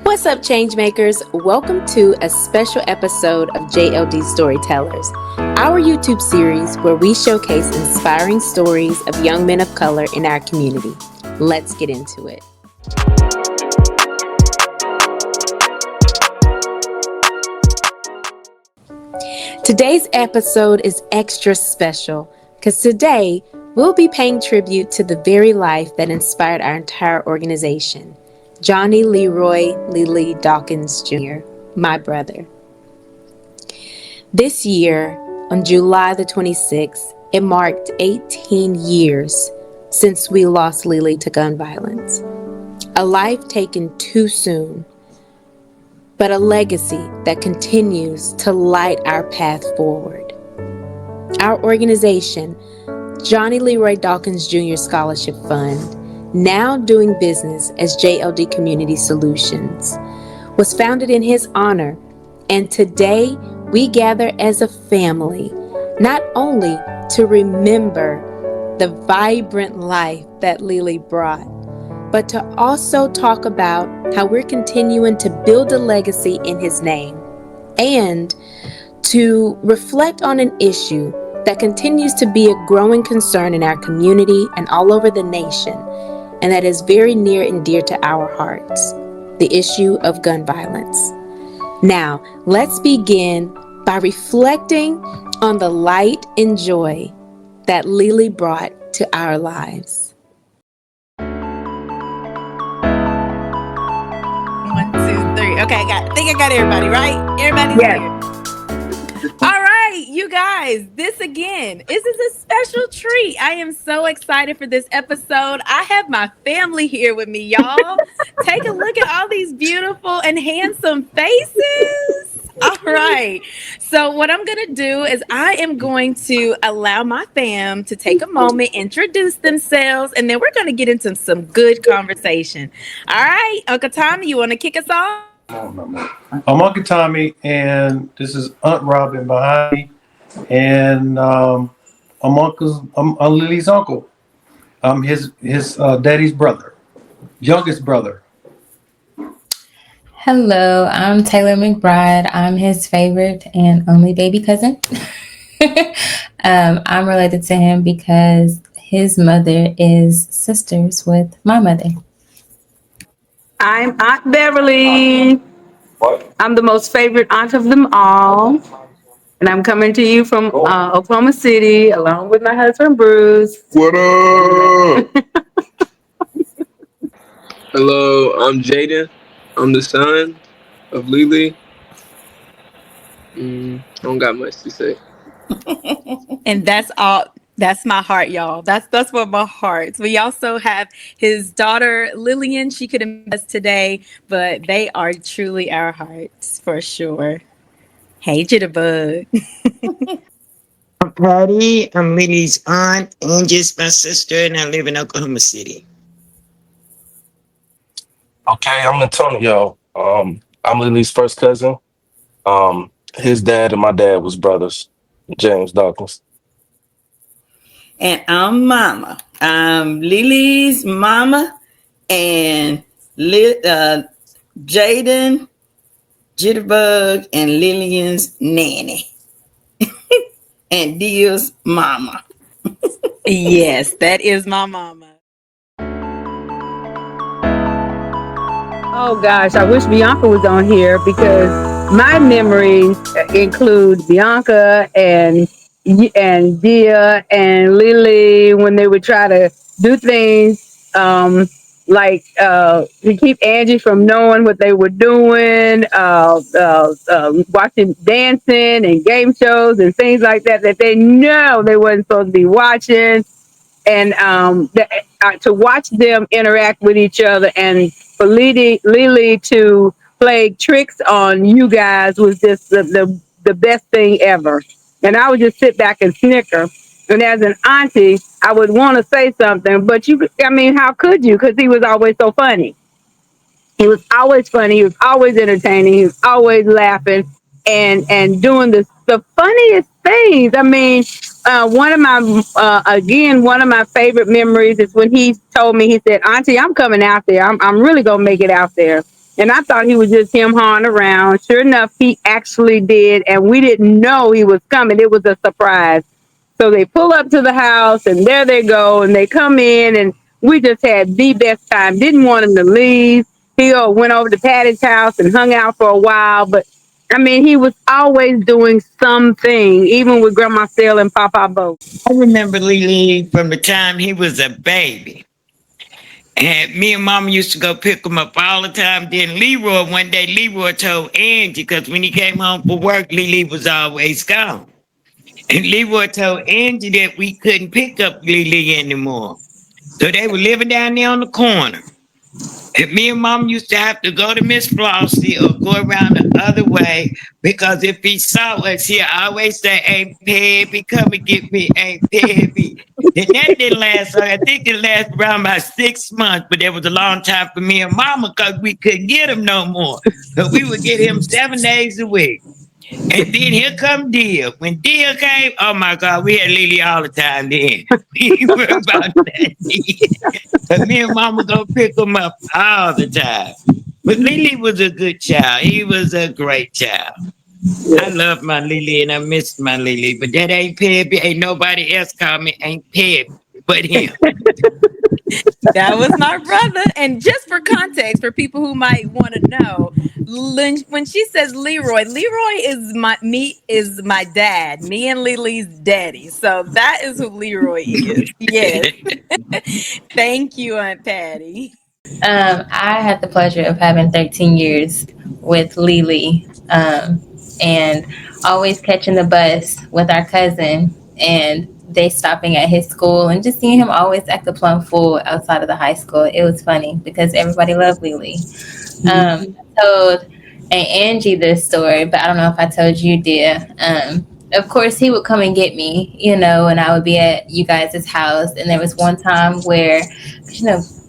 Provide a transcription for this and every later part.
What's up, Changemakers? Welcome to a special episode of JLD Storytellers, our YouTube series where we showcase inspiring stories of young men of color in our community. Let's get into it. Today's episode is extra special because today we'll be paying tribute to the very life that inspired our entire organization. Johnny Leroy Lily Dawkins Jr., my brother. This year, on July the 26th, it marked 18 years since we lost Lily to gun violence. A life taken too soon, but a legacy that continues to light our path forward. Our organization, Johnny Leroy Dawkins Jr. Scholarship Fund, now doing business as JLD Community Solutions, was founded in his honor, and today we gather as a family, not only to remember the vibrant life that Lily brought, but to also talk about how we're continuing to build a legacy in his name, and to reflect on an issue that continues to be a growing concern in our community and all over the nation, and that is very near and dear to our hearts, the issue of gun violence. Now, let's begin by reflecting on the light and joy that Lily brought to our lives. 1, 2, 3. Okay, I think I got everybody, right? Everybody's here. All right, you guys, this is a special treat. I am so excited for this episode. I have my family here with me, y'all. Take a look at all these beautiful and handsome faces. All right. So what I'm going to do is I am going to allow my fam to take a moment, introduce themselves, and then we're going to get into some good conversation. All right, Uncle Tommy, you want to kick us off? I'm Uncle Tommy, and this is Aunt Robin behind me, and I'm Lily's uncle. I'm his daddy's brother, youngest brother. Hello, I'm Taylor McBride. I'm his favorite and only baby cousin. I'm related to him because his mother is sisters with my mother. I'm Aunt Beverly. I'm the most favorite aunt of them all. And I'm coming to you from Oklahoma City along with my husband, Bruce. What up? Hello, I'm Jaden. I'm the son of Lily. Don't got much to say. And that's all. That's my heart, y'all. That's what my heart. We also have his daughter, Lillian. She couldn't be us today, but they are truly our hearts for sure. Hey, Jitterbug. I'm Patty. I'm Lily's aunt, Angie's my sister, and I live in Oklahoma City. Okay, I'm Antonio. I'm Lily's first cousin. His dad and my dad was brothers, James Dawkins. And I'm Mama. I'm Lily's mama and Jaden, Jitterbug, and Lillian's nanny. And Dia's mama. Yes, that is my mama. Oh gosh, I wish Bianca was on here because my memories include Bianca and Dia and Lily when they would try to do things like to keep Angie from knowing what they were doing, watching dancing and game shows and things like that they know they wasn't supposed to be watching, and to watch them interact with each other and for Lily to play tricks on you guys was just the best thing ever. And I would just sit back and snicker. And as an auntie, I would want to say something, but how could you? Because he was always so funny. He was always funny. He was always entertaining. He was always laughing and doing the funniest things. One of my favorite memories is when he told me, he said, "Auntie, I'm coming out there. I'm really gonna make it out there." And I thought he was just him hawing around. Sure enough, he actually did. And we didn't know he was coming. It was a surprise. So they pull up to the house and there they go. And they come in and we just had the best time. Didn't want him to leave. He went over to Patty's house and hung out for a while. But I mean, he was always doing something, even with Grandma Sale and Papa Bo. I remember Lily from the time he was a baby. And me and Mama used to go pick him up all the time. Then Leroy, one day, Leroy told Angie, because when he came home from work, Lily was always gone. And Leroy told Angie that we couldn't pick up Lily anymore. So they were living down there on the corner. And me and Mom used to have to go to Miss Flossie or go around the other way because if he saw us, he'd always say, Aunt Pebby, come and get me, Aunt Pebby. And that didn't last long. I think it lasted around about 6 months, but it was a long time for me and Mama because we couldn't get him no more. But we would get him 7 days a week. And then here come Deal. When Deal came, oh my God, we had Lily all the time then. We were about that. But me and Mama go pick him up all the time. But Lily was a good child. He was a great child. I love my Lily and I miss my Lily. But that ain't Pebby. Ain't nobody else call me Ain't Pebby but him. That was my brother. And just for context, for people who might want to know, when she says Leroy, Leroy is my dad. Me and Lily's daddy. So that is who Leroy is. Yes. Thank you, Aunt Patty. I had the pleasure of having 13 years with Lily, and always catching the bus with our cousin and they stopping at his school and just seeing him always act a plum fool outside of the high school. It was funny because everybody loved Lily. I told Aunt Angie this story, but I don't know if I told you, dear. Of course, he would come and get me, and I would be at you guys' house. And there was one time where,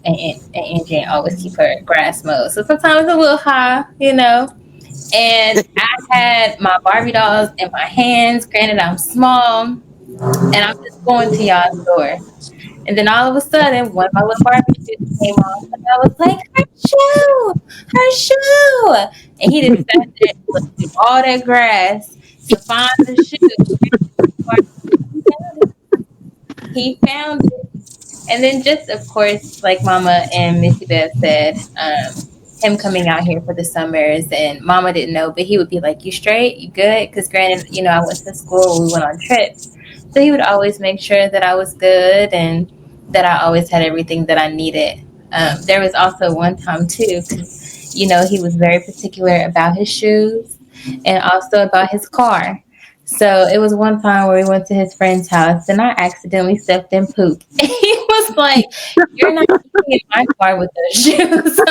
Aunt Angie always keep her grass mowed. So sometimes a little high, And I had my Barbie dolls in my hands. Granted, I'm small, and I'm just going to y'all's door. And then all of a sudden, one of my little Barbie shoes came off, and I was like, her shoe. And he just sat there and looked through all that grass to find the shoe. He found it. And then just, of course, like Mama and Missy Beth said, him coming out here for the summers, and Mama didn't know, but he would be like, you straight? You good? Because granted, I went to school, we went on trips. So he would always make sure that I was good and that I always had everything that I needed. There was also one time, too, because, he was very particular about his shoes and also about his car. So it was one time where we went to his friend's house and I accidentally stepped in poop. He was like, you're not in my car with those shoes. So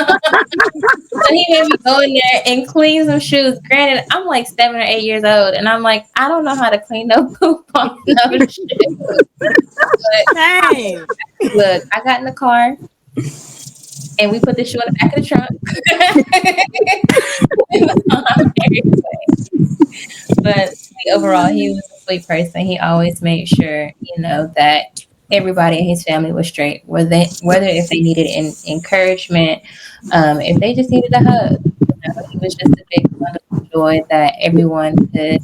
he made me go in there and clean some shoes. Granted, I'm like 7 or 8 years old and I'm like, I don't know how to clean no poop on no shoes. But Hey. Look, I got in the car and we put the shoe in the back of the trunk. It was on everywhere. But overall, he was a sweet person. He always made sure, that everybody in his family was straight. Whether if they needed encouragement, if they just needed a hug, he was just a big wonderful joy that everyone could,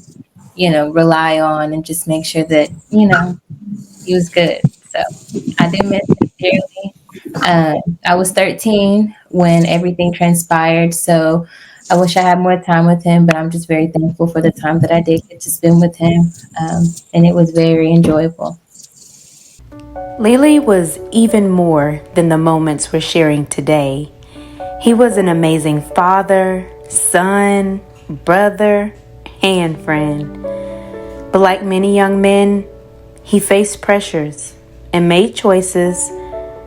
rely on and just make sure that he was good. So I do miss him dearly. I was 13 when everything transpired, so I wish I had more time with him, but I'm just very thankful for the time that I did get to spend with him, and it was very enjoyable. Lily was even more than the moments we're sharing today. He was an amazing father, son, brother, and friend. But like many young men, he faced pressures and made choices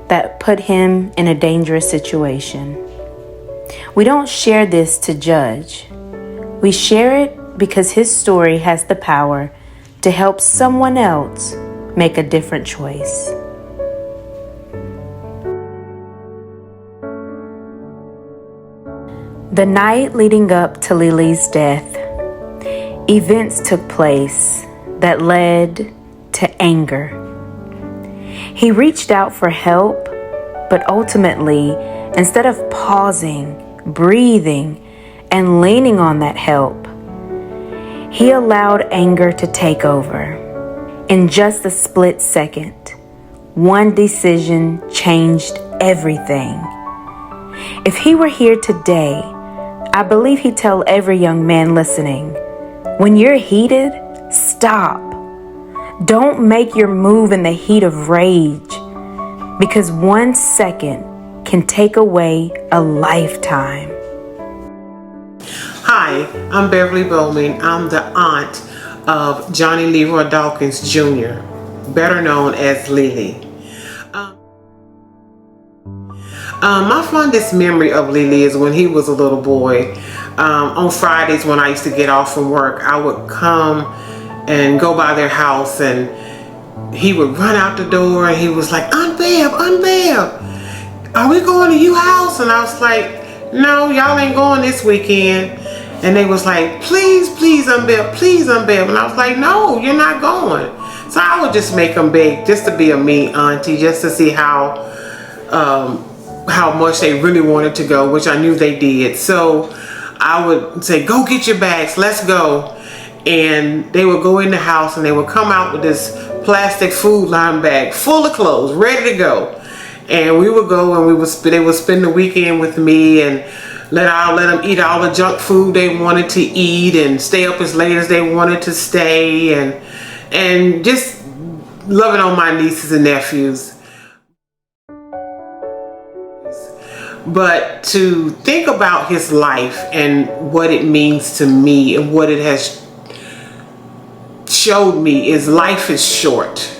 that put him in a dangerous situation. We don't share this to judge. We share it because his story has the power to help someone else make a different choice. The night leading up to Lily's death, events took place that led to anger. He reached out for help, but ultimately, instead of pausing, breathing, and leaning on that help. He allowed anger to take over. In just a split second, one decision changed everything. If he were here today, I believe he'd tell every young man listening, when you're heated, stop. Don't make your move in the heat of rage, because 1 second can take away a lifetime. Hi, I'm Beverly Bowman. I'm the aunt of Johnny Leroy Dawkins Jr., better known as Lily. My fondest memory of Lily is when he was a little boy. On Fridays when I used to get off from work, I would come and go by their house, and he would run out the door and he was like, Aunt Bev, are we going to your house? And I was like, no, y'all ain't going this weekend. And they was like, please, Aunt Bev. And I was like, no, you're not going. So I would just make them beg just to be a mean auntie, just to see how much they really wanted to go, which I knew they did. So I would say, go get your bags, let's go. And they would go in the house and they would come out with this plastic food line bag full of clothes, ready to go. And we would go and they would spend the weekend with me and let them eat all the junk food they wanted to eat and stay up as late as they wanted to stay, and just loving on my nieces and nephews. But to think about his life and what it means to me and what it has showed me is life is short.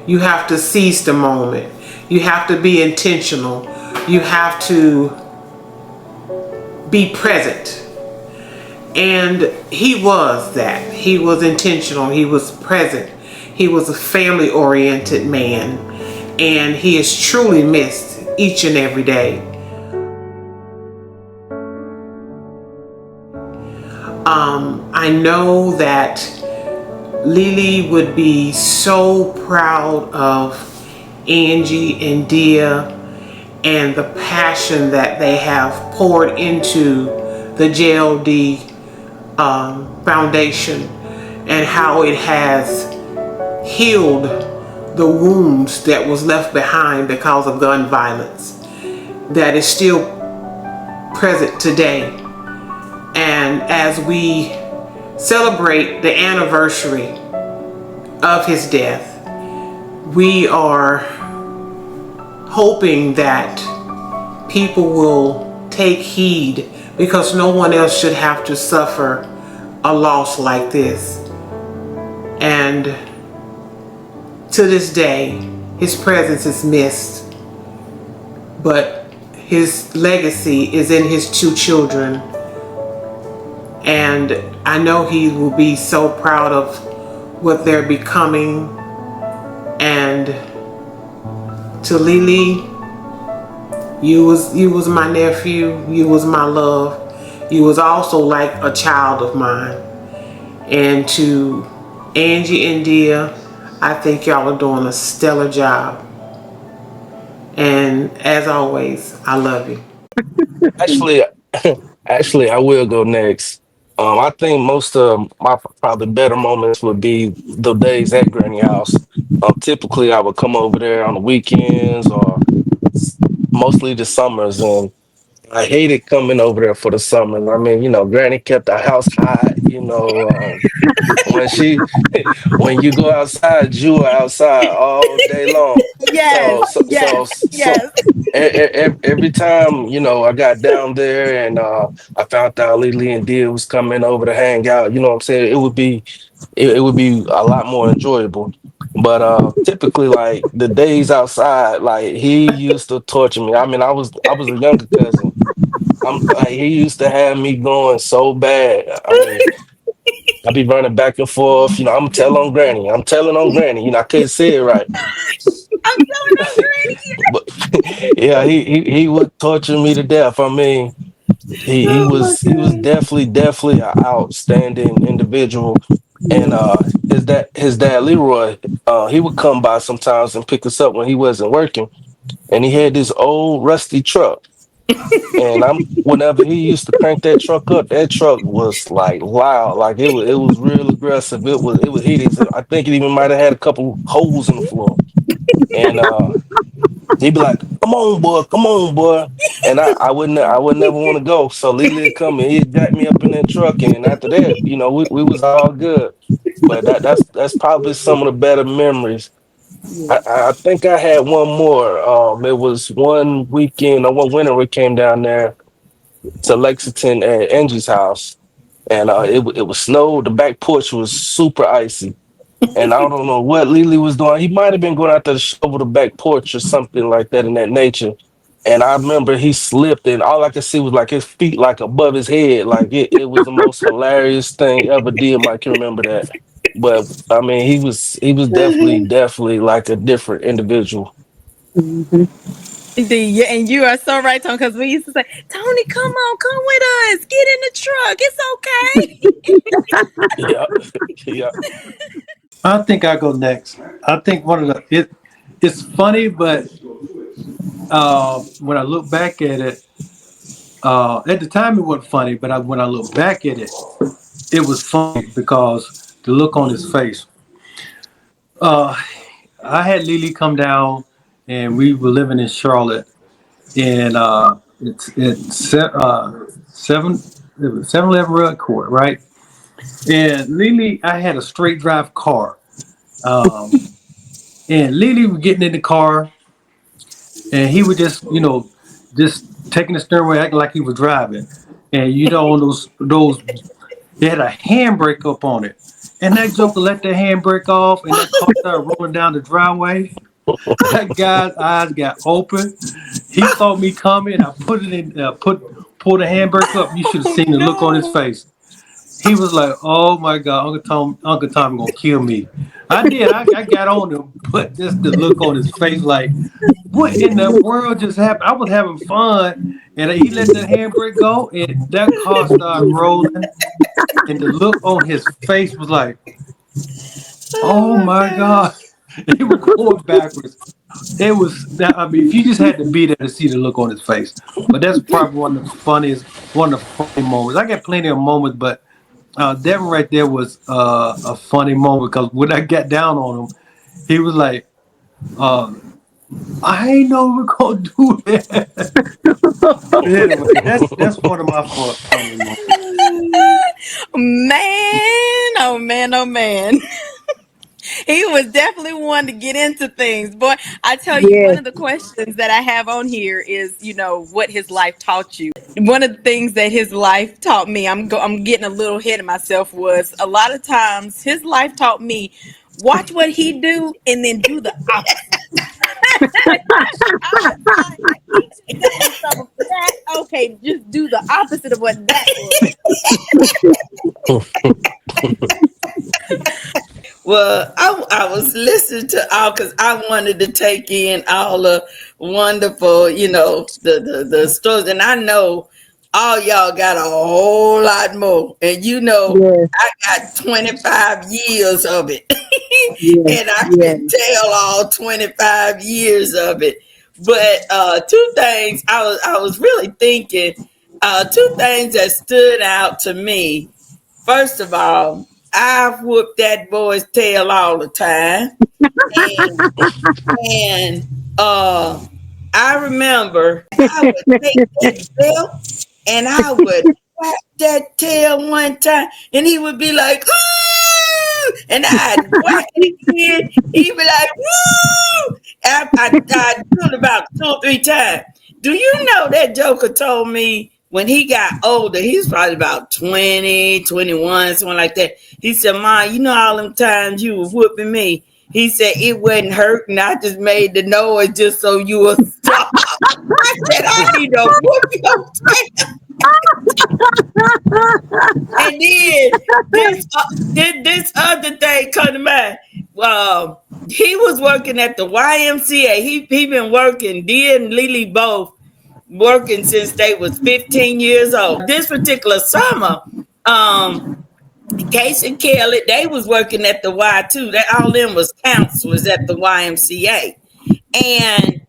You have to seize the moment. You have to be intentional. You have to be present. And he was that. He was intentional. He was present. He was a family-oriented man. And he is truly missed each and every day. I know that Lily would be so proud of Angie and Dia and the passion that they have poured into the JLD Foundation, and how it has healed the wounds that was left behind because of gun violence that is still present today. And as we celebrate the anniversary of his death, we are hoping that people will take heed, because no one else should have to suffer a loss like this. And to this day, his presence is missed, but his legacy is in his two children. And I know he will be so proud of what they're becoming. And to Lily, you was my nephew, you was my love. You was also like a child of mine. And to Angie and Dia, I think y'all are doing a stellar job. And as always, I love you. Actually, actually, I will go next. I think most of my probably better moments would be the days at Granny House. Typically, I would come over there on the weekends or mostly the summers, and I hated coming over there for the summer. I mean, Granny kept the house hot. When she, when you go outside, you are outside all day long. Yes, So, so, yes, so, so yes. every time, I got down there and I found out Lily and Dia was coming over to hang out. You know what I'm saying? It would be a lot more enjoyable. But typically, like the days outside, like he used to torture me. I mean, I was a younger cousin. I'm like he used to have me going so bad. I mean, I be running back and forth. I'm telling on Granny. I'm telling on Granny. I couldn't say it right. I'm telling you, Granny. But yeah, he would torture me to death. I mean, he Oh my was God. definitely an outstanding individual. And his dad Leroy, he would come by sometimes and pick us up when he wasn't working. And he had this old rusty truck. And whenever he used to crank that truck up, that truck was like loud, like it was real aggressive. It was heated. So I think it even might have had a couple holes in the floor. And he'd be like, come on, boy," and I would never want to go. So Lily would come and he'd jack me up in that truck, and after that, we was all good. But that's probably some of the better memories. I think I had one more. It was one weekend or one winter we came down there to Lexington at Angie's house, and it was snow. The back porch was super icy, and I don't know what Lily was doing. He might have been going out there to shovel the back porch or something like that in that nature. And I remember he slipped, and all I could see was like his feet like above his head. Like it was the most hilarious thing ever did. Mike can remember that. But I mean, he was definitely like a different individual. Indeed, yeah, and you are so right, Tony. Because we used to say, "Tony, come on, come with us, get in the truck. It's okay." Yeah, yeah. I think I go next. I think it's funny, but when I look back at it, at the time it wasn't funny, but when I look back at it, it was funny because the look on his face. Uh, I had Lily come down, and we were living in Charlotte, and it's 711 Road Court, right? And Lily, I had a straight drive car, um, and Lily was getting in the car, and he was just taking the steering wheel, acting like he was driving, and on those, they had a handbrake up on it, and that joker let the handbrake off, and that car started rolling down the driveway. That guy's eyes got open. He saw me coming. I put it in, pulled the handbrake up. You should have seen the look on his face. He was like, "Oh my God, Uncle Tom gonna kill me." I did. I got on him, but just the look on his face, like, what in the world just happened? I was having fun, and he let the handbrake go, and that car started rolling, and the look on his face was like, "Oh my God." He was going backwards. It was that. I mean, if you just had to be there to see the look on his face, but that's probably one of the funny moments. I got plenty of moments, but that one right there was a funny moment because when I got down on him, he was like, "I ain't know we are gonna do that." Anyway, that's one of my funny moments. Man, oh man, oh man. He was definitely one to get into things. Boy, I tell you, one of the questions that I have on here is, what his life taught you. One of the things that his life taught me, I'm getting a little ahead of myself, was a lot of times his life taught me, watch what he do and then do the opposite. Okay, just do the opposite of what that was. Well, I was listening to all because I wanted to take in all the wonderful, the stories, and I know all y'all got a whole lot more, and I got 25 years of it, and I can tell all 25 years of it. But two things I was really thinking, two things that stood out to me. First of all, I whooped that boy's tail all the time. And I remember I would take that belt and I would whack that tail one time and he would be like, "Ooh!" And I'd whack it again. He'd be like, "Woo!" I'd do it about 2 or 3 times. Do you know that Joker told me when he got older, he was probably about 20, 21, something like that. He said, "Ma, you know all them times you were whooping me." He said, "It wasn't hurting. I just made the noise just so you would stop." I said, "I need to whoop your tail." And then this other thing come to mind. He was working at the YMCA. He been working, Dia and Lily both working since they was 15 years old. This particular summer, Case and Kelly, they was working at the Y too. All them was counselors at the YMCA. And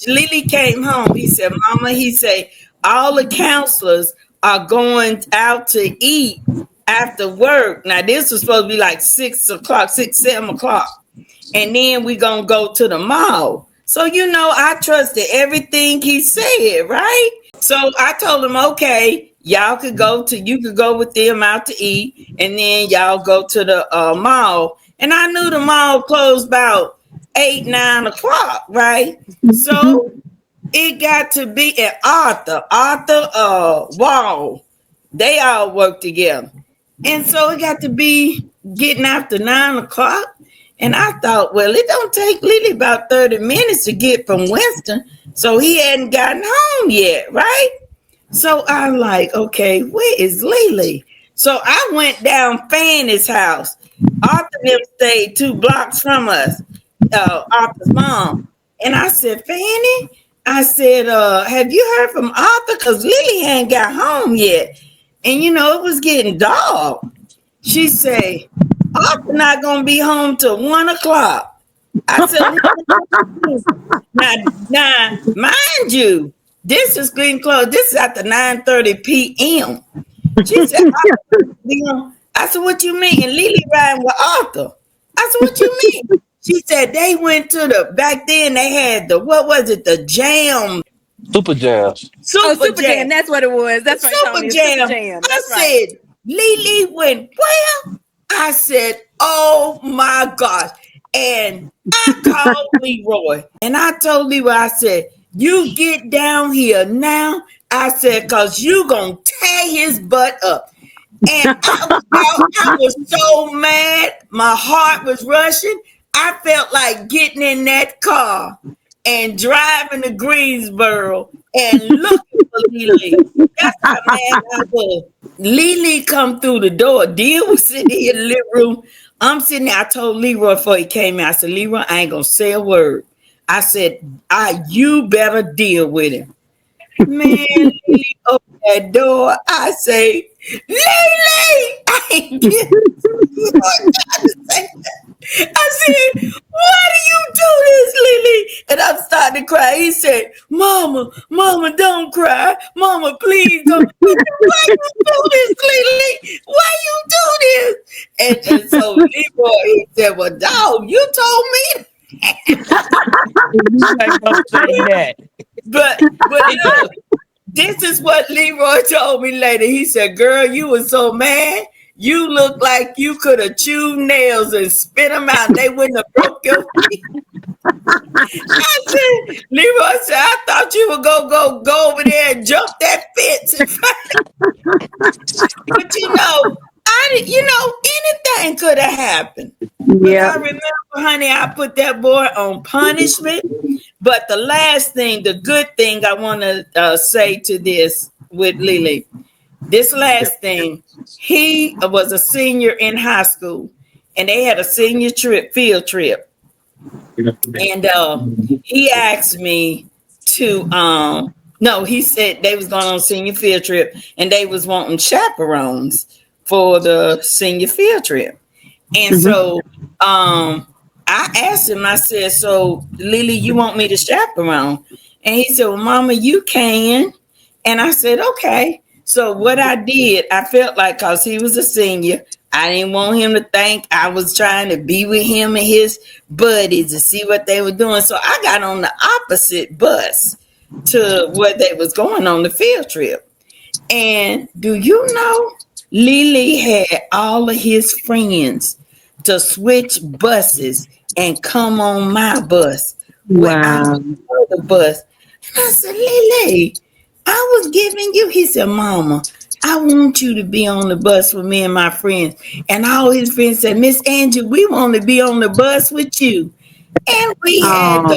Lily came home. He said, Mama, he said, all the counselors are going out to eat after work. Now, this was supposed to be like 7 o'clock. And then we gonna go to the mall. So, I trusted everything he said, right? So I told him, okay, you could go with them out to eat, and then y'all go to the mall. And I knew the mall closed about 8, 9 o'clock, right? So it got to be at Arthur Wall. They all work together. And so it got to be getting after 9 o'clock. And I thought, well, it don't take Lily about 30 minutes to get from Winston. So he hadn't gotten home yet, right? So I'm like, okay, where is Lily? So I went down Fanny's house. Arthur them stayed 2 blocks from us, Arthur's mom. And I said, Fanny, I said, have you heard from Arthur? Because Lily hadn't got home yet. And, it was getting dark. She said, Arthur not going to be home till 1 o'clock. I said, now, mind you, this is clean clothes. This is after 9:30 p.m. She said, I said, what you mean? And Lily riding with Arthur. I said, what you mean? She said they went to back then they had the jam. Super Jams. Super Jam. That's what it was. That's right, Super Jam. I said, Lily went where? I said, oh my gosh. And I called Leroy. And I told Leroy, I said, you get down here now. I said, because you going to tear his butt up. And I was so mad. My heart was rushing. I felt like getting in that car and driving to Greensboro and looking for Lily. That's how mad I was. Lily come through the door. Deal was sitting in the living room. I'm sitting there. I told Leroy before he came in, I said, Leroy, I ain't going to say a word. I said, you better deal with him. Man, Lily opened that door. I say, Lily! I ain't getting to say that. I said, why do you do this, Lily? And I'm starting to cry. He said, Mama, don't cry. Mama, please don't. Why you do this, Lily? Why you do this? And so Leroy, he said, well, dog, you told me. Don't say that. But look, this is what Leroy told me later. He said, girl, you were so mad. You look like you could have chewed nails and spit them out. They wouldn't have broke your feet. I said, Leroy said, I thought you would go over there and jump that fence. But anything could have happened. Yeah. I remember, honey, I put that boy on punishment. But the good thing I want to say to this with Lily, this last thing, he was a senior in high school, and they had a senior field trip. And he asked me to, he said they was going on a senior field trip, and they was wanting chaperones for the senior field trip. And so I asked him, I said, so Lily, you want me to chaperone? And he said, well, Mama, you can. And I said, okay. So what I did, I felt like, because he was a senior, I didn't want him to think I was trying to be with him and his buddies to see what they were doing. So I got on the opposite bus to where they was going on the field trip. And do you know, Lily had all of his friends to switch buses and come on my bus. Wow. The bus. And I said, Lily, I was giving you. He said, Mama, I want you to be on the bus with me and my friends. And all his friends said, Miss Angie, we want to be on the bus with you. And we had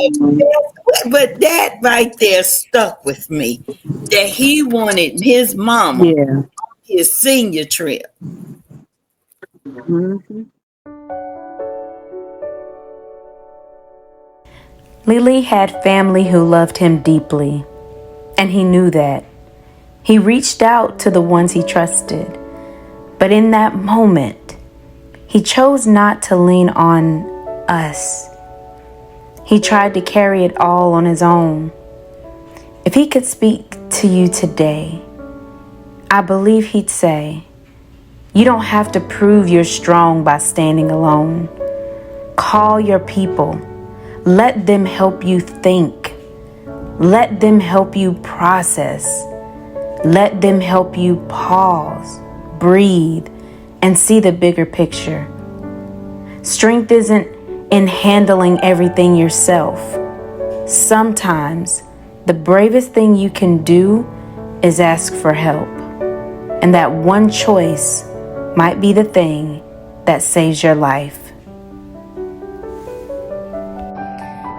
but that right there stuck with me, that he wanted his mama on his senior trip. Mm-hmm. Lily had family who loved him deeply, and he knew that. He reached out to the ones he trusted, but in that moment, he chose not to lean on us. He tried to carry it all on his own. If he could speak to you today, I believe he'd say, you don't have to prove you're strong by standing alone. Call your people. Let them help you think. Let them help you process. Let them help you pause, breathe, and see the bigger picture. Strength isn't in handling everything yourself. Sometimes the bravest thing you can do is ask for help. And that one choice might be the thing that saves your life.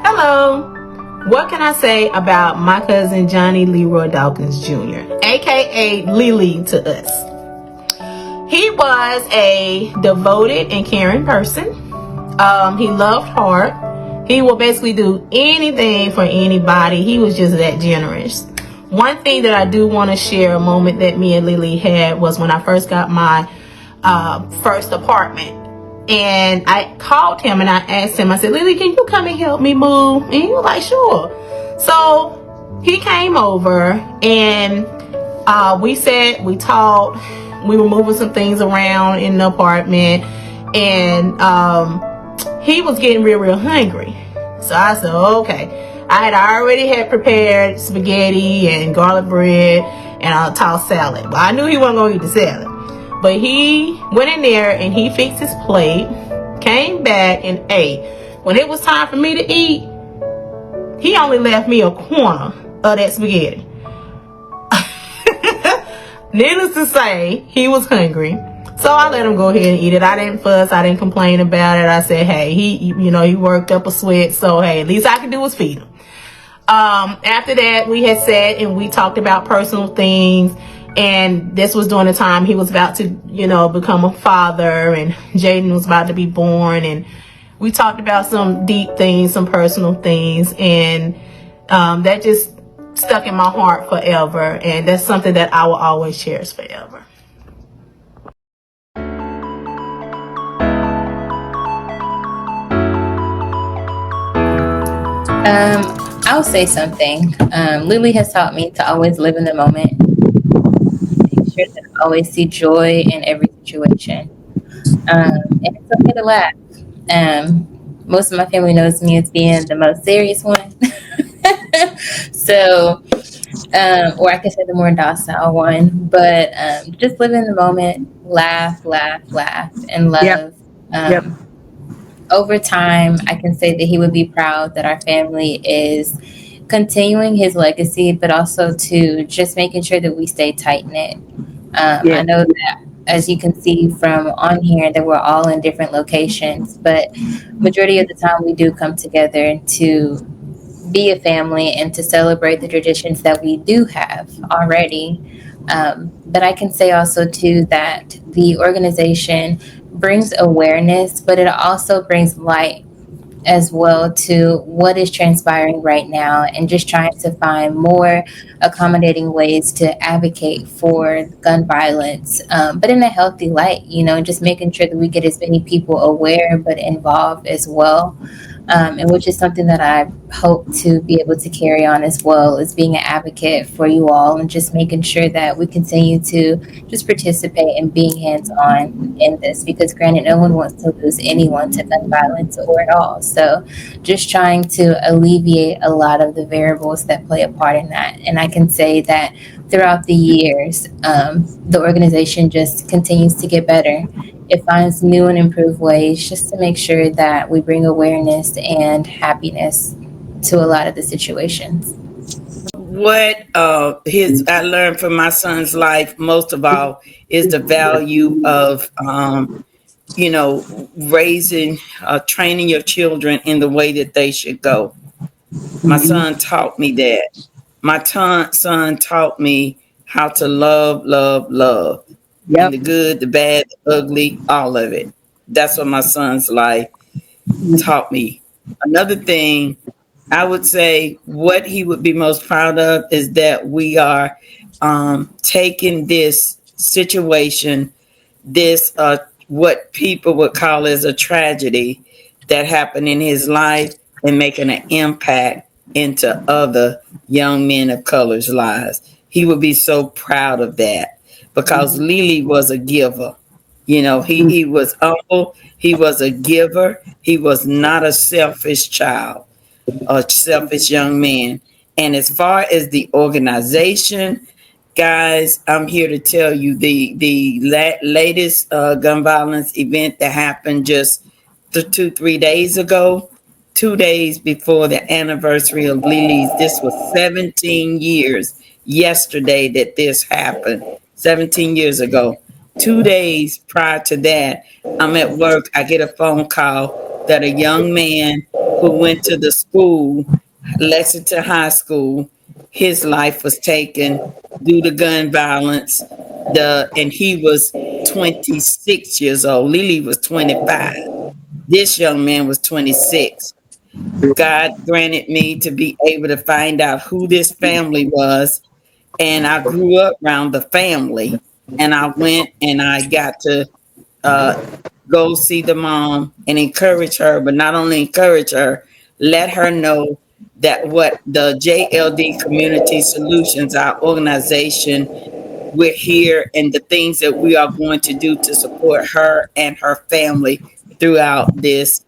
Hello. What can I say about my cousin Johnny Leroy Dawkins Jr., aka Lily to us? He was a devoted and caring person. He loved hard. He will basically do anything for anybody. He was just that generous. One thing that I do want to share, a moment that me and Lily had, was when I first got my first apartment. And I called him and I asked him, I said, Lily, can you come and help me move? And he was like, sure. So he came over and we talked. We were moving some things around in the apartment, and he was getting real hungry. So I said, okay. I already had prepared spaghetti and garlic bread and a tossed salad. But I knew he wasn't going to eat the salad. But he went in there and he fixed his plate, came back and ate. When it was time for me to eat, he only left me a corner of that spaghetti. Needless to say, he was hungry. So I let him go ahead and eat it. I didn't fuss. I didn't complain about it. I said, hey, he worked up a sweat. So, hey, at least I can do is feed him. After that, we had sat and we talked about personal things. And this was during the time he was about to, become a father, and Jaden was about to be born. And we talked about some deep things, some personal things. And that just stuck in my heart forever. And that's something that I will always cherish forever. I'll say something. Lily has taught me to always live in the moment. Make sure that I always see joy in every situation. And it's okay to laugh. Most of my family knows me as being the most serious one. So, or I could say the more docile one. But just live in the moment, laugh, and love. Yep. Over time, I can say that he would be proud that our family is continuing his legacy, but also to just making sure that we stay tight knit. I know that, as you can see from on here, that we're all in different locations, but majority of the time we do come together to be a family and to celebrate the traditions that we do have already. But I can say also too that the organization brings awareness, but it also brings light as well to what is transpiring right now, and just trying to find more accommodating ways to advocate for gun violence, but in a healthy light, just making sure that we get as many people aware but involved as well. And which is something that I hope to be able to carry on as well, as being an advocate for you all, and just making sure that we continue to just participate in being hands-on in this, because granted, no one wants to lose anyone to gun violence or at all. So just trying to alleviate a lot of the variables that play a part in that. And I can say that throughout the years, the organization just continues to get better. It finds new and improved ways just to make sure that we bring awareness and happiness to a lot of the situations. What I learned from my son's life most of all is the value of raising, training your children in the way that they should go. My son taught me that. My son taught me how to love. Yep. And the good, the bad, the ugly, all of it. That's what my son's life taught me. Another thing, I would say what he would be most proud of is that we are taking this situation, this what people would call as a tragedy that happened in his life, and making an impact into other young men of color's lives. He would be so proud of that because Lily was a giver. You know, he was humble, he was a giver, he was not a selfish child, a selfish young man. And as far as the organization, guys, I'm here to tell you the latest gun violence event that happened just 2 3 days ago, 2 days before the anniversary of Lily's. This was 17 years yesterday that this happened. 17 years ago. 2 days prior to that, I'm at work. I get a phone call that a young man who went to the school, Lexington High School, his life was taken due to gun violence. And he was 26 years old. Lily was 25. This young man was 26. God granted me to be able to find out who this family was. And I grew up around the family. And I went and I got to uh, go see the mom and encourage her, but not only encourage her, let her know that what the JLD Community Solutions, our organization, we're here and the things that we are going to do to support her and her family throughout this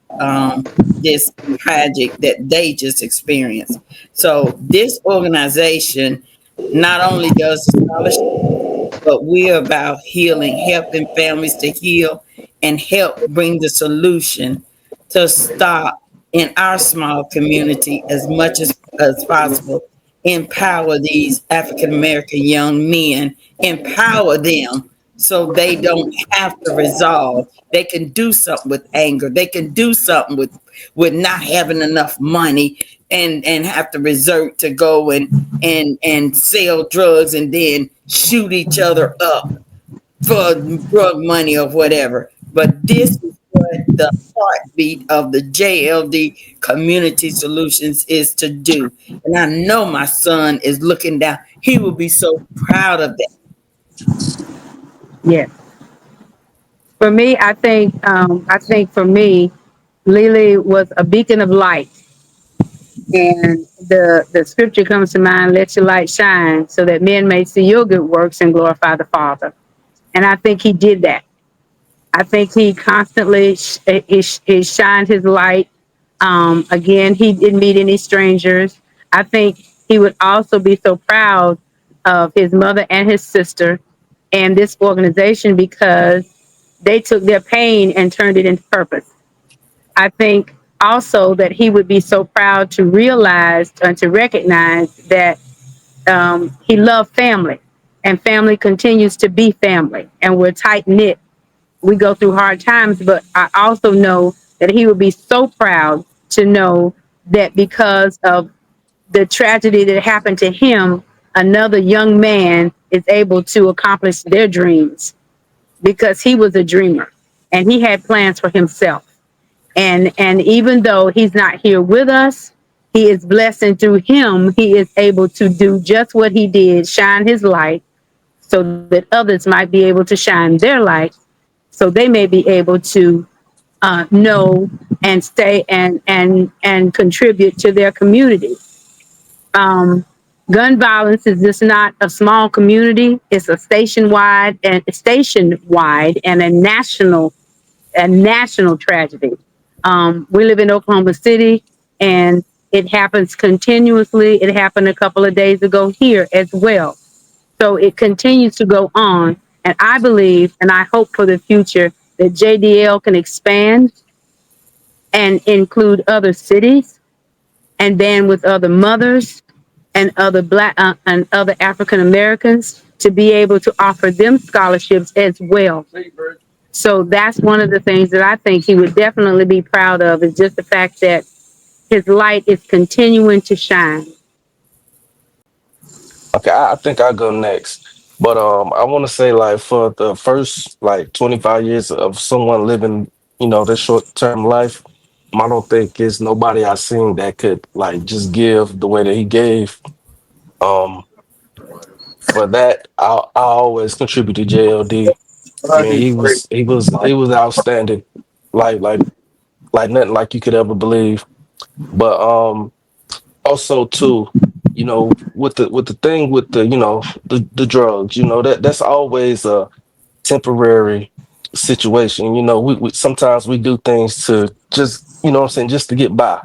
tragic that they just experienced. So this organization not only does the scholarship, but we're about healing, helping families to heal and help bring the solution to stop in our small community as much as possible. Empower these African American young men, empower them so they don't have to resolve. They can do something with anger. They can do something with not having enough money and have to resort to go and sell drugs and then shoot each other up for drug money or whatever. But this is what the heartbeat of the JLD Community Solutions is to do. And I know my son is looking down. He will be so proud of that. Yes. For me, I think for me, Lily was a beacon of light. And the scripture comes to mind, let your light shine so that men may see your good works and glorify the Father. And I think he did that. I think he constantly he shined his light. Again, he didn't meet any strangers. I think he would also be so proud of his mother and his sister and this organization because they took their pain and turned it into purpose. I think also that he would be so proud to realize and to recognize that he loved family and family continues to be family and we're tight knit. We go through hard times, but I also know that he would be so proud to know that because of the tragedy that happened to him, another young man is able to accomplish their dreams because he was a dreamer and he had plans for himself. And even though he's not here with us, he is blessed, and through him, he is able to do just what he did, shine his light so that others might be able to shine their light so they may be able to know and stay and contribute to their community. Gun violence is just not a small community; it's a station wide and a national tragedy. We live in Oklahoma City, and it happens continuously. It happened a couple of days ago here as well. So it continues to go on. And I believe and I hope for the future that JDL can expand and include other cities and band with other mothers and other Black and other African Americans to be able to offer them scholarships as well. So that's one of the things that I think he would definitely be proud of is just the fact that his light is continuing to shine. Okay, I think I'll go next. But I want to say like for the first like 25 years of someone living, this short term life, I don't think it's nobody I seen that could like just give the way that he gave. Um, for that, I always contribute to JLD. I mean, he was outstanding, like like nothing like you could ever believe. But also too, with the thing with the the drugs, that's always a temporary situation. We sometimes we do things to just, what I'm saying, just to get by.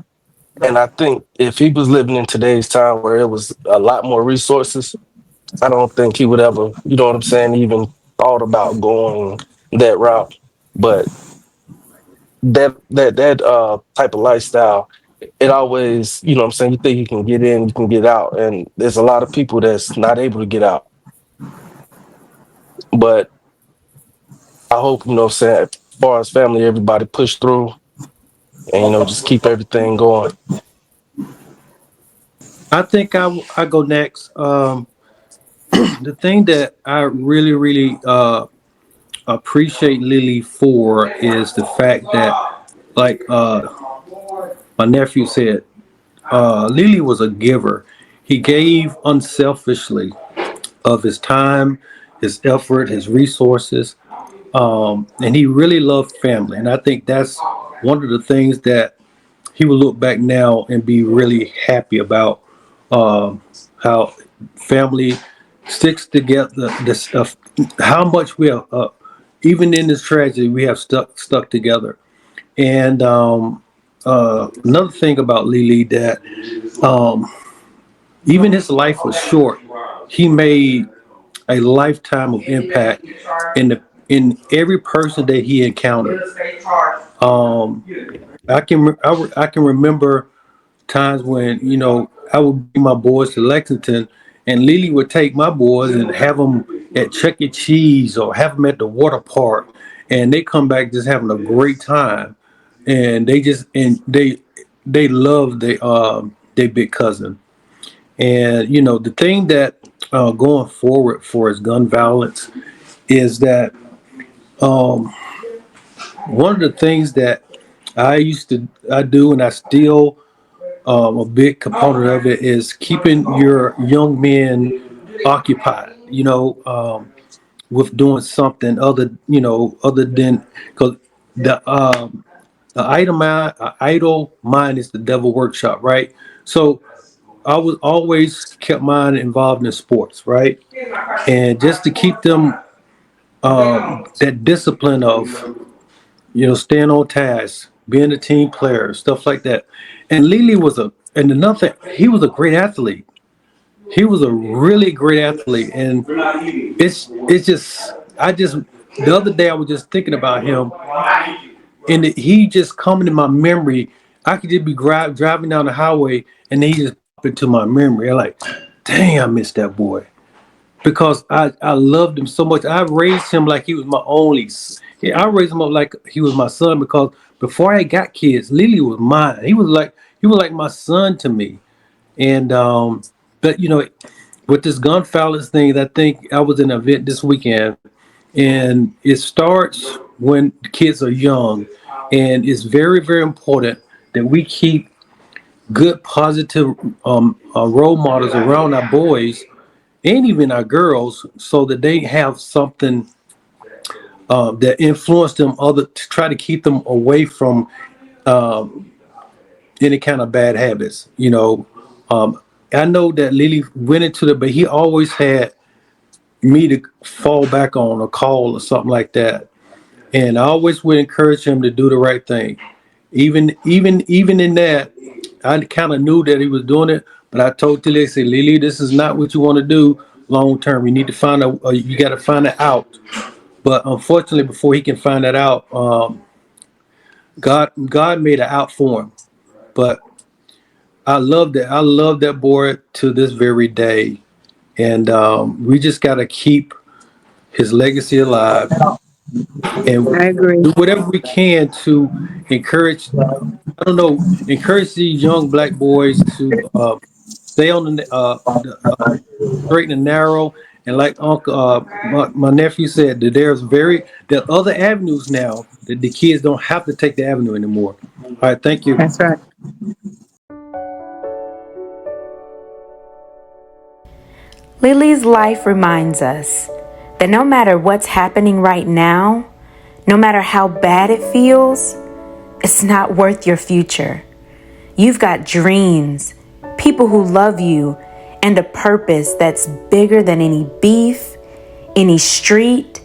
And I think if he was living in today's time where it was a lot more resources, I don't think he would ever, what I'm saying, even thought about going that route. But that type of lifestyle, it always, what I'm saying, you think you can get in, you can get out, and there's a lot of people that's not able to get out. But I hope, what I'm saying, as far as family, everybody push through and just keep everything going. I think I go next. The thing that I really, really appreciate Lily for is the fact that, like my nephew said, Lily was a giver. He gave unselfishly of his time, his effort, his resources, and he really loved family. And I think that's one of the things that he will look back now and be really happy about, how family sticks together. This how much we have, even in this tragedy, we have stuck together. And another thing about Lily that, um, even his life was short, he made a lifetime of impact in every person that he encountered. Um, I can remember times when I would bring my boys to Lexington, and Lily would take my boys and have them at Chuck E. Cheese or have them at the water park, and they come back just having a great time, and they love their big cousin. And the thing that, going forward for his gun violence, is that, um, one of the things that I do, and I still, a big component of it is keeping your young men occupied. With doing something other than, because the idle mind is the devil workshop, right? So I was always kept mine involved in sports, right? And just to keep them, that discipline of staying on task, being a team player, stuff like that. And Lily and another thing, he was a great athlete. He was a really great athlete, and it's just I just the other day I was just thinking about him, and he just coming to my memory. I could just be driving down the highway, and then he just pop into my memory. I'm like, dang, I miss that boy, because I loved him so much. I raised him like he was my only. Yeah, I raised him up like he was my son, because before I got kids, Lily was mine. He was like my son to me. And but with this gun violence thing, I think I was in an event this weekend, and it starts when the kids are young, and it's very, very important that we keep good, positive, role models around our boys and even our girls, so that they have something, that influence them, other to try to keep them away from, um, any kind of bad habits. I know that Lily went into but he always had me to fall back on or call or something like that. And I always would encourage him to do the right thing. Even in that, I kind of knew that he was doing it, but I told Lily, I said, Lily, this is not what you want to do long term. You need to you got to find it out. But unfortunately, before he can find that out, God made it out for him. But I love that. I love that boy to this very day, and we just got to keep his legacy alive, and I agree. do whatever we can to encourage. I don't know, encourage these young black boys to, stay on the straight and narrow. And like Uncle, my nephew said, that there are other avenues now that the kids don't have to take the avenue anymore. All right, thank you. That's right. Lily's life reminds us that no matter what's happening right now, no matter how bad it feels, it's not worth your future. You've got dreams, people who love you, and a purpose that's bigger than any beef, any street,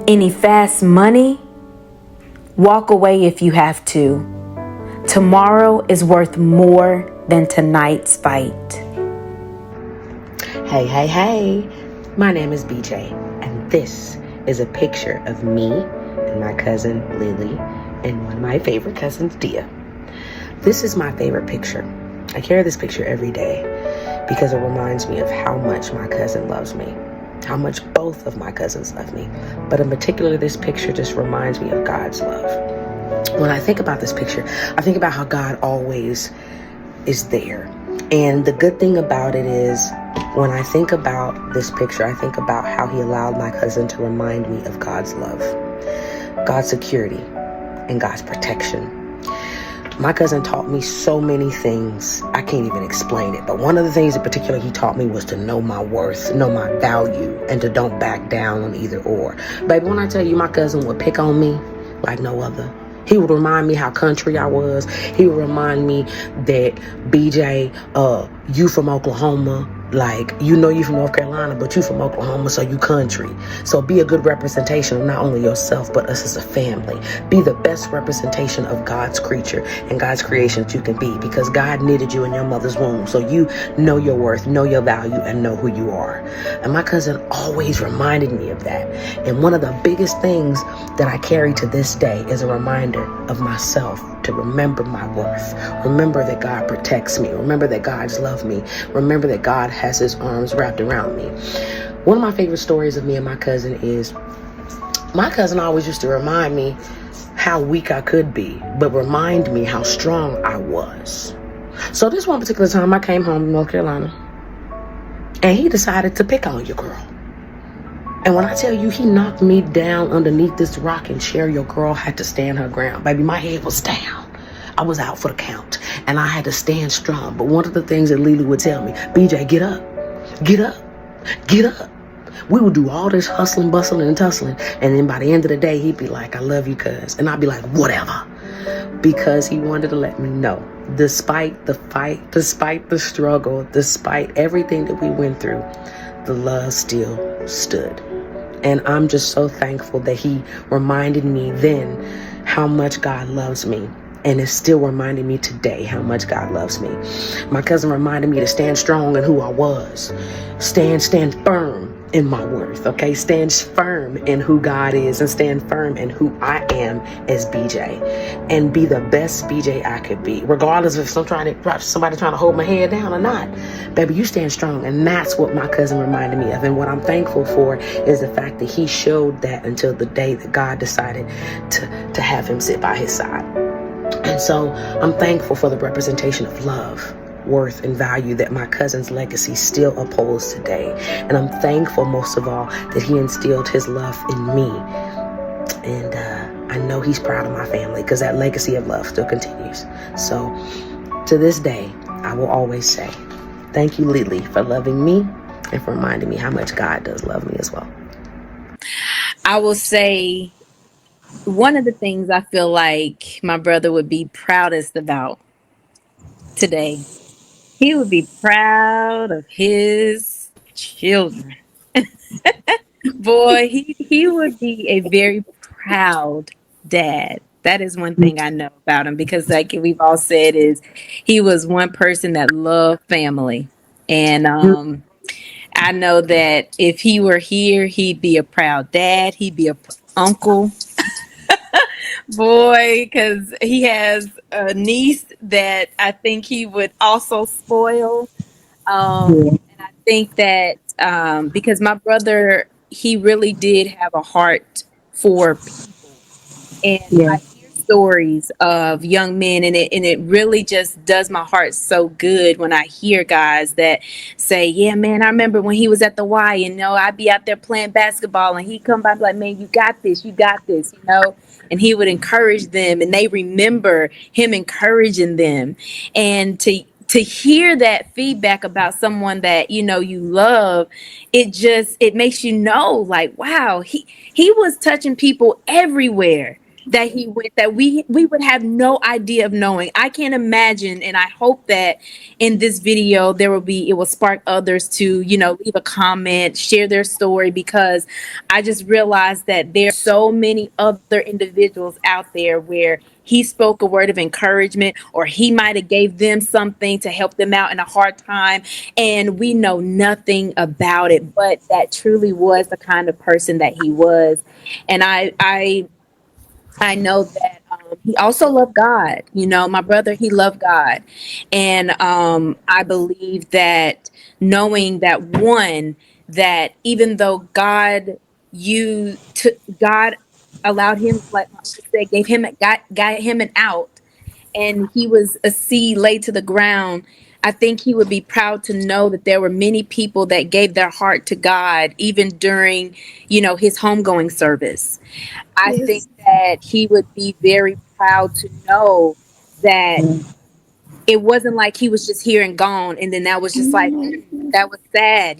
any fast money. Walk away if you have to. Tomorrow is worth more than tonight's fight. Hey. My name is BJ, and this is a picture of me and my cousin Lily and one of my favorite cousins, Dia. This is my favorite picture. I carry this picture every day because it reminds me of how much my cousin loves me, how much both of my cousins love me. But in particular, this picture just reminds me of God's love. When I think about this picture, I think about how God always is there. And the good thing about it is, when I think about this picture, I think about how he allowed my cousin to remind me of God's love, God's security, and God's protection. My cousin taught me so many things. I can't even explain it. But one of the things in particular he taught me was to know my worth, know my value, and to don't back down on either or. Baby, when I tell you my cousin would pick on me like no other. He would remind me how country I was. He would remind me that, BJ, you from Oklahoma. Like, you know you from North Carolina, but you from Oklahoma, so you country. So be a good representation of not only yourself, but us as a family. Be the best representation of God's creature and God's creation that you can be, because God knitted you in your mother's womb. So you know your worth, know your value, and know who you are. And my cousin always reminded me of that. And one of the biggest things that I carry to this day is a reminder of myself, to remember my worth. Remember that God protects me. Remember that God's love me. Remember that God has his arms wrapped around me. One of my favorite stories of me and my cousin is, my cousin always used to remind me how weak I could be, but remind me how strong I was. So this one particular time I came home to North Carolina, and he decided to pick on your girl. And when I tell you, he knocked me down underneath this rock and chair, your girl had to stand her ground. Baby, my head was down. I was out for the count, and I had to stand strong. But one of the things that Lily would tell me, BJ, get up, get up, get up. We would do all this hustling, bustling, and tussling. And then by the end of the day, he'd be like, I love you, cuz. And I'd be like, whatever. Because he wanted to let me know, despite the fight, despite the struggle, despite everything that we went through, the love still stood. And I'm just so thankful that he reminded me then how much God loves me. And is still reminding me today how much God loves me. My cousin reminded me to stand strong in who I was. Stand firm in my worth, okay? Stand firm in who God is, and stand firm in who I am as BJ. And be the best BJ I could be, regardless if somebody trying to hold my head down or not. Baby, you stand strong. And that's what my cousin reminded me of. And what I'm thankful for is the fact that he showed that until the day that God decided to have him sit by his side. And so I'm thankful for the representation of love, worth, and value that my cousin's legacy still upholds today. And I'm thankful most of all that he instilled his love in me. And I know he's proud of my family, because that legacy of love still continues. So to this day, I will always say, thank you, Lily, for loving me and for reminding me how much God does love me as well. I will say, one of the things I feel like my brother would be proudest about today, he would be proud of his children. Boy, he would be a very proud dad. That is one thing I know about him, because like we've all said, is he was one person that loved family. And I know that if he were here, he'd be a proud dad. He'd be a uncle. Boy, because he has a niece that I think he would also spoil. And I think that because my brother, he really did have a heart for people. And I hear stories of young men, and it really just does my heart so good when I hear guys that say, yeah, man, I remember when he was at the Y, and I'd be out there playing basketball, and he'd come by and be like, man, you got this, and he would encourage them, and they remember him encouraging them. And to hear that feedback about someone that you love, it makes you know, like, wow, he was touching people everywhere. that he went, that we would have no idea of knowing. I can't imagine, and I hope that in this video it will spark others to, leave a comment, share their story, because I just realized that there's so many other individuals out there where he spoke a word of encouragement, or he might have gave them something to help them out in a hard time, and we know nothing about it. But that truly was the kind of person that he was. And I know that he also loved God. My brother, he loved God. And I believe that, knowing that, one, that even though God allowed him, like my sister said, got him an out, and he was a seed laid to the ground, I think he would be proud to know that there were many people that gave their heart to God, even during, his homegoing service. I think Yes. that he would be very proud to know that it wasn't like he was just here and gone, and then that was just like, that was sad.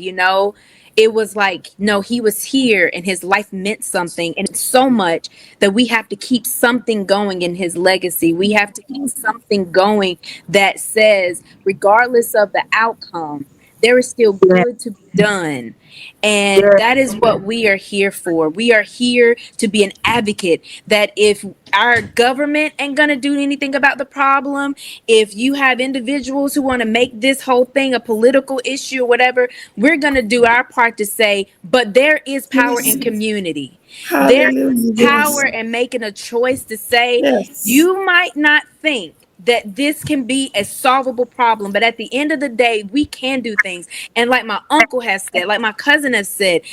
It was like, no, he was here, and his life meant something, and it's so much that we have to keep something going in his legacy. We have to keep something going that says, regardless of the outcome, there is still good to be done. And that is what we are here for. We are here to be an advocate, that if our government ain't going to do anything about the problem, if you have individuals who want to make this whole thing a political issue or whatever, we're going to do our part to say, but there is power in Yes. community. There is Hallelujah. power Yes. in making a choice to say, Yes. you might not think that this can be a solvable problem, but at the end of the day, we can do things. And like my uncle has said, like my cousin has said,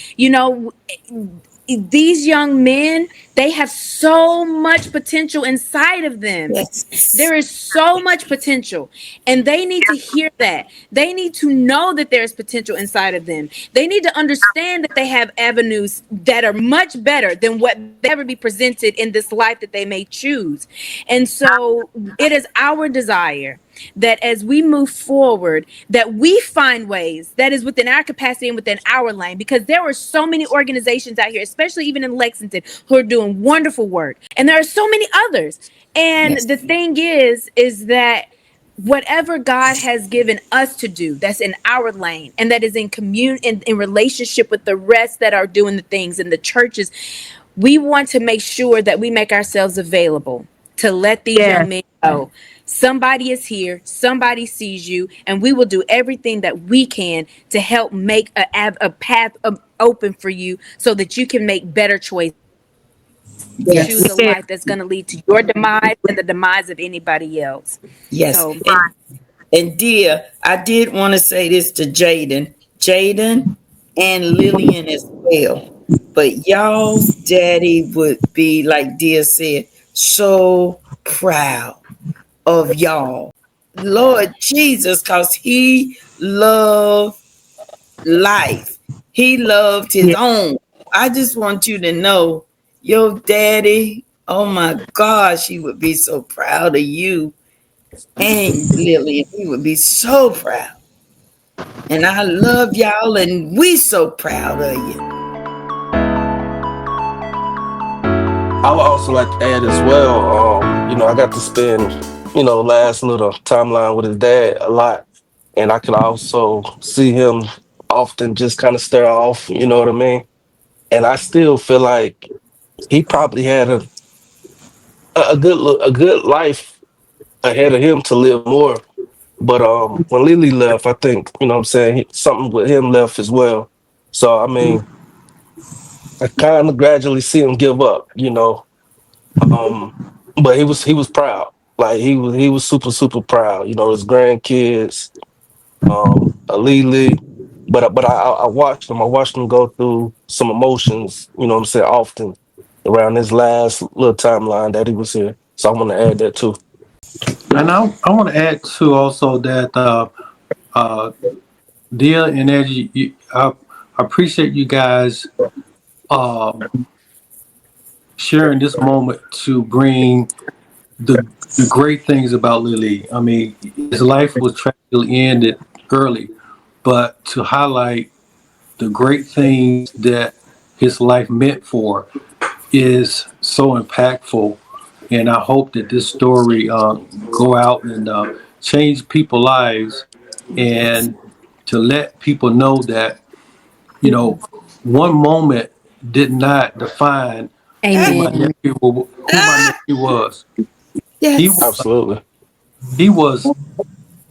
these young men, they have so much potential inside of them. Yes. There is so much potential, and they need to hear that. They need to know that there's potential inside of them. They need to understand that they have avenues that are much better than what they ever be presented in this life that they may choose. And so it is our desire that as we move forward, that we find ways that is within our capacity and within our lane, because there are so many organizations out here, especially even in Lexington, who are doing wonderful work, and there are so many others. And Yes. the thing is that whatever God has given us to do, that's in our lane, and that is in relationship with the rest that are doing the things in the churches, we want to make sure that we make ourselves available to let these young men know somebody is here, somebody sees you, and we will do everything that we can to help make a path open for you, so that you can make better choices, choose a Yes. life that's going to lead to your demise and the demise of anybody else. Yes. So And dear, I did want to say this to Jaden and Lillian as well. But y'all's daddy would be, like dear said, so proud of y'all. Lord Jesus, because he loved life. He loved his own. I just want you to know your daddy, oh my gosh, he would be so proud of you and Lillian. He would be so proud. And I love y'all, and we so proud of you. I would also like to add as well, I got to spend, last little timeline with his dad a lot. And I could also see him often just kind of stare off, you know what I mean? And I still feel like he probably had a good life ahead of him to live more. But when Lily left, I think, what I'm saying, something with him left as well. So I mean, I kind of gradually see him give up. Um, but he was proud. Like he was super super proud. His grandkids, Lily. But I watched him. I watched him go through some emotions. What I'm saying, often around his last little timeline that he was here. So I want to add that too. And I want to add too also that uh, Dia and Edgy, I appreciate you guys um, sharing this moment to bring the great things about Lily. I mean, his life was tragically ended early, but to highlight the great things that his life meant for is so impactful. and I hope that this story go out and change people's lives, and to let people know that, you know, one moment did not define who my Amen. nephew was. He Yes. Absolutely. he was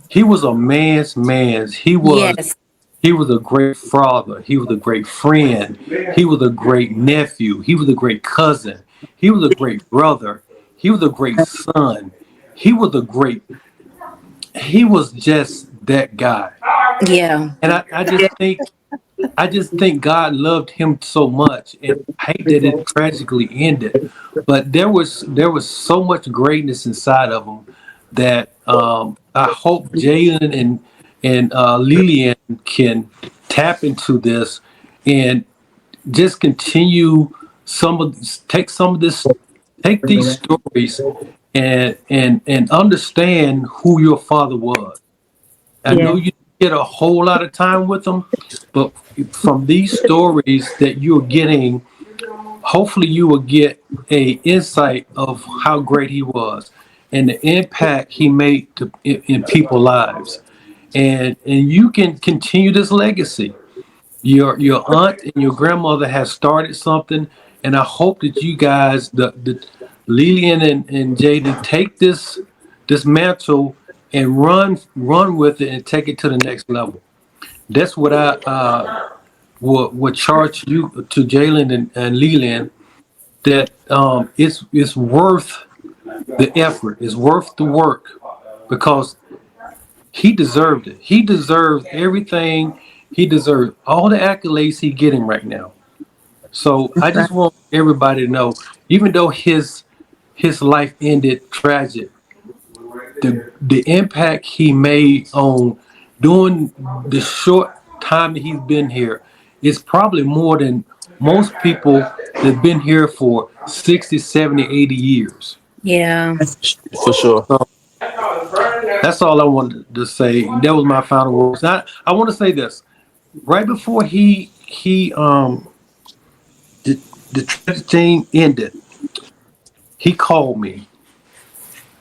he was a man's. Yes. He was a great father. He was a great friend. He was a great nephew. He was a great cousin. He was a great brother. He was a great son. He was a great. He was just that guy. Yeah. And I just think God loved him so much, and I hate that it tragically ended. But there was so much greatness inside of him that I hope Jalen and Lillian can tap into this and just continue take these stories and understand who your father was. I know you didn't get a whole lot of time with them, but from these stories that you're getting, hopefully you will get a insight of how great he was and the impact he made in people's lives. And you can continue this legacy. Your aunt and your grandmother has started something, and I hope that you guys, the Lillian and Jaden, take this mantle and run with it and take it to the next level. That's what I would charge you to Jalen and Leland, that it's worth the effort, it's worth the work, because he deserved it. He deserves everything. He deserves all the accolades he's getting right now. So I just want everybody to know, even though his life ended tragic, the impact he made on during the short time that he's been here is probably more than most people that've been here for 60, 70, 80 years. Yeah. For sure. So that's all I wanted to say. That was my final words. I want to say this. Right before the tragic thing ended, he called me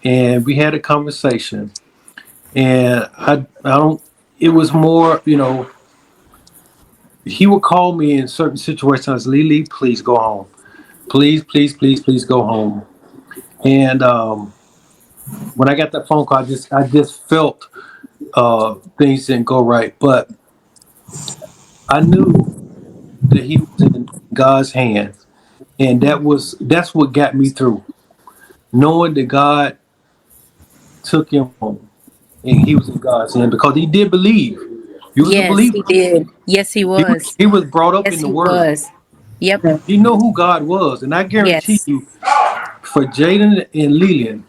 and we had a conversation. And I don't. It was more, he would call me in certain situations. Lily, please go home. Please, please, please, please go home. And when I got that phone call, I just felt things didn't go right. But I knew that he was in God's hands, and that's what got me through. Knowing that God took him home, and he was in God's hand, because he did believe. He was a Yes, he believer. did. Yes, he was. He was brought up Yes, in the he Word. was. Yep. He knew who God was, and I guarantee Yes. you, for Jaden and Lillian,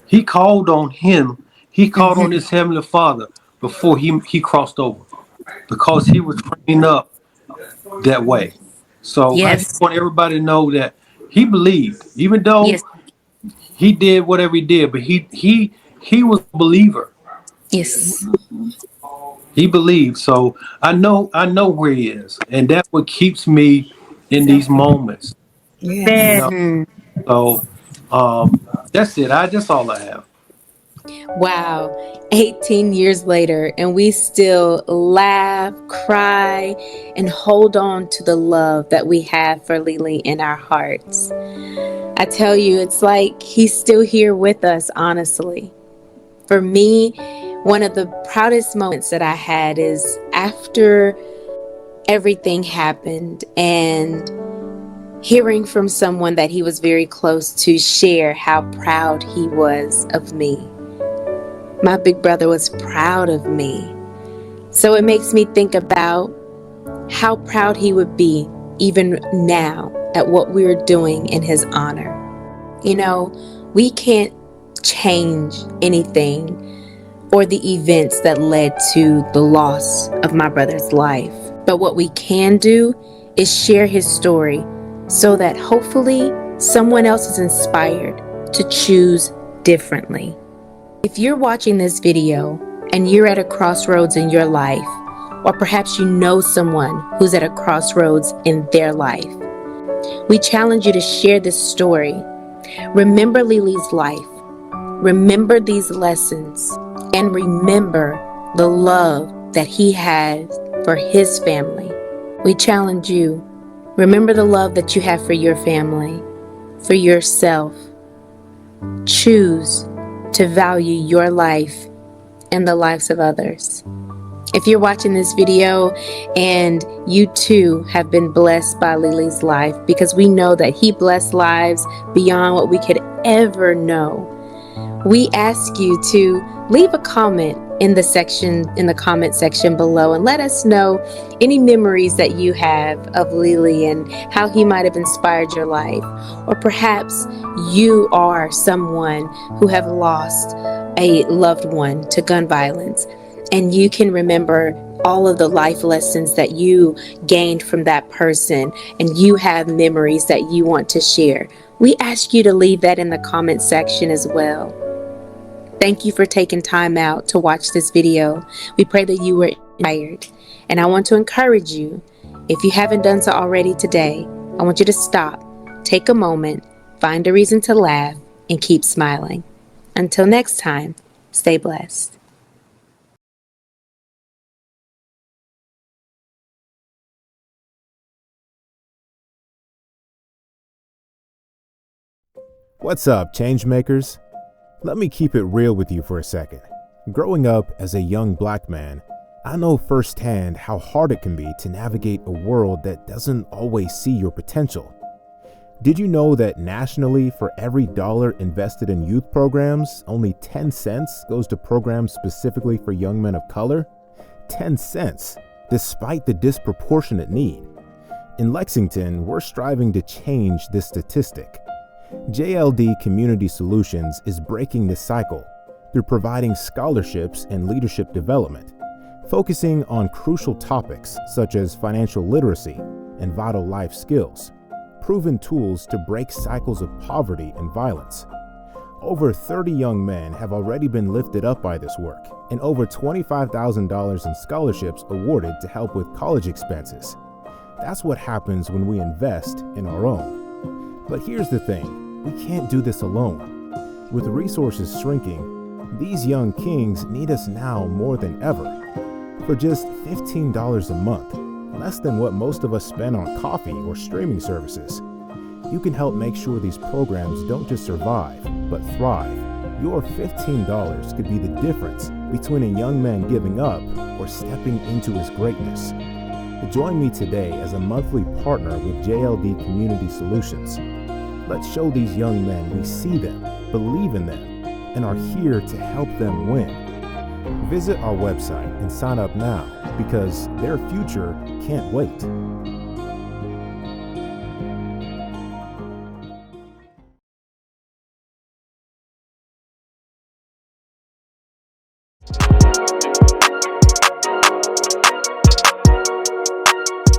he called on him. He called on his heavenly Father before he crossed over, because he was trained up that way. So I just Yes. want everybody to know that he believed, even though Yes. he did whatever he did, but he was a believer. Yes. He believed. So I know where he is, and that's what keeps me in these moments. You Yes. know. So that's it. That's all I have. Wow. 18 years later, and we still laugh, cry, and hold on to the love that we have for Lily in our hearts. I tell you, it's like he's still here with us, honestly. For me, one of the proudest moments that I had is after everything happened and hearing from someone that he was very close to share how proud he was of me. My big brother was proud of me. So it makes me think about how proud he would be even now at what we're doing in his honor. You know, we can't change anything or the events that led to the loss of my brother's life. But what we can do is share his story so that hopefully someone else is inspired to choose differently. If you're watching this video and you're at a crossroads in your life, or perhaps you know someone who's at a crossroads in their life, we challenge you to share this story Remember Lily's life. Remember these lessons. And remember the love that he had for his family. We challenge you. Remember the love that you have for your family, for yourself. Choose to value your life and the lives of others. If you're watching this video and you too have been blessed by Lily's life, because we know that he blessed lives beyond what we could ever know, we ask you to leave a comment in the comment section below and let us know any memories that you have of Lily and how he might have inspired your life. Or perhaps you are someone who have lost a loved one to gun violence, and you can remember all of the life lessons that you gained from that person, and you have memories that you want to share. We ask you to leave that in the comment section as well. Thank you for taking time out to watch this video. We pray that you were inspired. And I want to encourage you, if you haven't done so already today, I want you to stop, take a moment, find a reason to laugh, and keep smiling. Until next time, stay blessed. What's up, changemakers? Let me keep it real with you for a second. Growing up as a young black man, I know firsthand how hard it can be to navigate a world that doesn't always see your potential. Did you know that nationally, for every dollar invested in youth programs, only 10 cents goes to programs specifically for young men of color? 10 cents, despite the disproportionate need. In Lexington, we're striving to change this statistic. JLD Community Solutions is breaking this cycle through providing scholarships and leadership development, focusing on crucial topics such as financial literacy and vital life skills, proven tools to break cycles of poverty and violence. Over 30 young men have already been lifted up by this work, and over $25,000 in scholarships awarded to help with college expenses. That's what happens when we invest in our own. But here's the thing, we can't do this alone. With resources shrinking, these young kings need us now more than ever. For just $15 a month, less than what most of us spend on coffee or streaming services, you can help make sure these programs don't just survive, but thrive. Your $15 could be the difference between a young man giving up or stepping into his greatness. Join me today as a monthly partner with JLD Community Solutions. Let's show these young men we see them, believe in them, and are here to help them win. Visit our website and sign up now because their future can't wait.